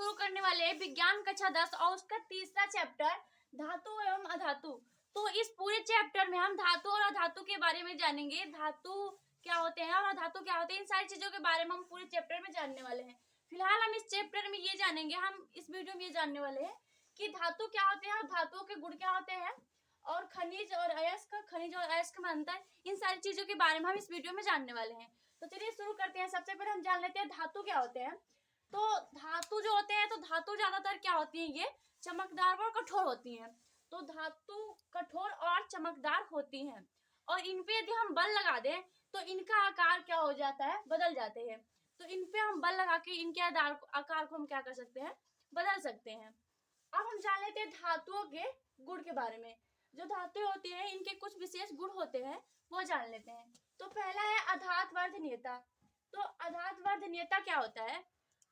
शुरू करने वाले हैं विज्ञान कक्षा 10 और उसका तीसरा चैप्टर धातु एवं अधातु। तो इस पूरे चैप्टर में हम धातु और अधातु के बारे में जानेंगे। धातु क्या होते हैं और अधातु क्या होते हैं, इन सारी चीजों के बारे में हम पूरे चैप्टर में जानने वाले हैं। फिलहाल हम इस चैप्टर में ये जानेंगे, हम इस वीडियो में ये जानने वाले हैं कि धातु क्या होते हैं और धातुओं के गुण क्या होते हैं, और खनिज और अयस्क में अंतर, इन सारी चीजों के बारे में हम इस वीडियो में जानने वाले हैं। तो चलिए शुरू करते हैं। सबसे पहले हम जान लेते हैं धातु क्या होते हैं। तो धातु जो होते हैं, तो धातु ज्यादातर क्या होती है, ये चमकदार और कठोर होती हैं। तो धातु कठोर और चमकदार होती हैं और इन पे यदि हम बल लगा दें तो इनका आकार क्या हो जाता है, बदल जाते हैं। तो इन पे हम बल लगा के इनके आकार को हम क्या कर सकते हैं, बदल सकते हैं। अब हम जान लेते हैं धातुओं के गुण के बारे में। जो धातुएं होती हैं इनके कुछ विशेष गुण होते हैं, वो जान लेते हैं। तो पहला है अधातवर्धनीयता। तो अधातवर्धनीयता क्या होता है,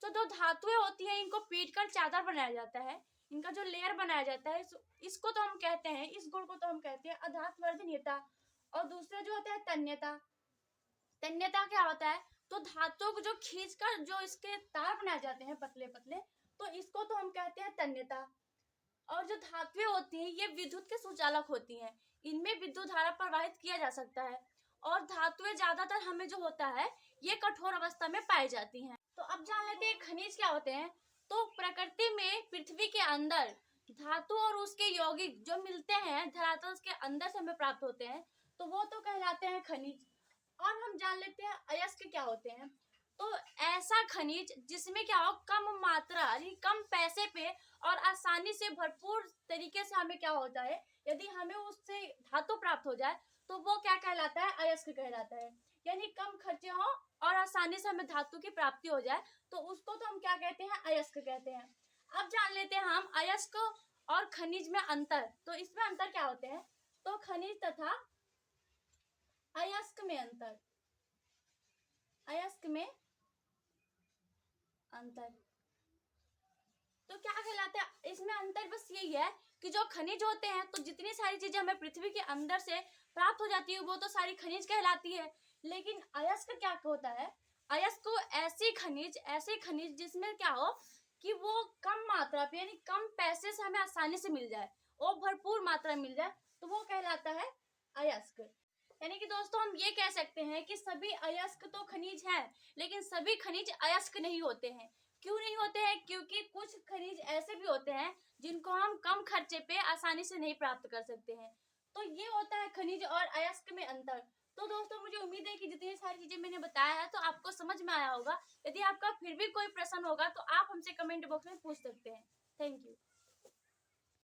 तो जो धातुएं होती हैं इनको पीट कर चादर बनाया जाता है, इनका जो लेयर बनाया जाता है इसको तो हम कहते हैं, इस गुण को तो हम कहते हैं अधातवर्धनीयता। और दूसरा जो होता है तन्यता। तन्यता क्या होता है, तो धातुओं को जो खींचकर जो इसके तार बनाए जाते हैं पतले पतले, तो इसको तो हम कहते हैं तन्यता। और जो धातुएं होती हैं ये विद्युत के सुचालक होती हैं, इनमें विद्युत धारा प्रवाहित किया जा सकता है। और धातुएं ज्यादातर हमें जो होता है ये कठोर अवस्था में पाई जाती हैं। तो अब जान लेते हैं खनिज क्या होते हैं। तो प्रकृति में पृथ्वी के अंदर धातु और उसके यौगिक जो मिलते हैं धरातल के अंदर से हमें प्राप्त होते हैं, तो वो तो कहलाते हैं खनिज। और हम जान लेते हैं अयस्क क्या होते हैं। तो ऐसा खनिज जिसमें क्या हो, कम मात्रा यानी कम पैसे पे और आसानी से भरपूर तरीके से हमें क्या होता है, यदि हमें उससे धातु प्राप्त हो जाए तो वो क्या कहलाता है, अयस्क कहलाता है। यानी कम खर्चे हो और आसानी से हमें धातु की प्राप्ति हो जाए तो उसको तो हम क्या कहते हैं, अयस्क कहते हैं। अब जान लेते हैं हम अयस्क और खनिज में अंतर। तो इसमें अंतर क्या होते हैं, तो खनिज तथा अयस्क में अंतर। अयस्क में अंतर तो क्या कहलाता है, इसमें अंतर बस यही है कि जो खनिज होते हैं तो जितनी सारी चीजें हमें पृथ्वी के अंदर से प्राप्त हो जाती है वो तो सारी खनिज कहलाती है। लेकिन अयस्क क्या होता है, अयस्क ऐसी खनिज जिसमें क्या हो कि वो कम मात्रा पे यानी कम पैसे से हमें आसानी से मिल जाए और भरपूर मात्रा मिल जाए, तो वो कहलाता है अयस्क। यानी कि दोस्तों हम ये कह सकते हैं कि सभी अयस्क तो खनिज हैं लेकिन सभी खनिज अयस्क नहीं होते हैं। क्यों नहीं होते हैं, क्योंकि कुछ खनिज ऐसे भी होते हैं जिनको हम कम खर्चे पे आसानी से नहीं प्राप्त कर सकते हैं। तो ये होता है खनिज और अयस्क में अंतर। तो दोस्तों मुझे उम्मीद है कि जितनी सारी चीजें मैंने बताया है तो आपको समझ में आया होगा। यदि आपका फिर भी कोई प्रश्न होगा तो आप हमसे कमेंट बॉक्स में पूछ सकते हैं। Thank you.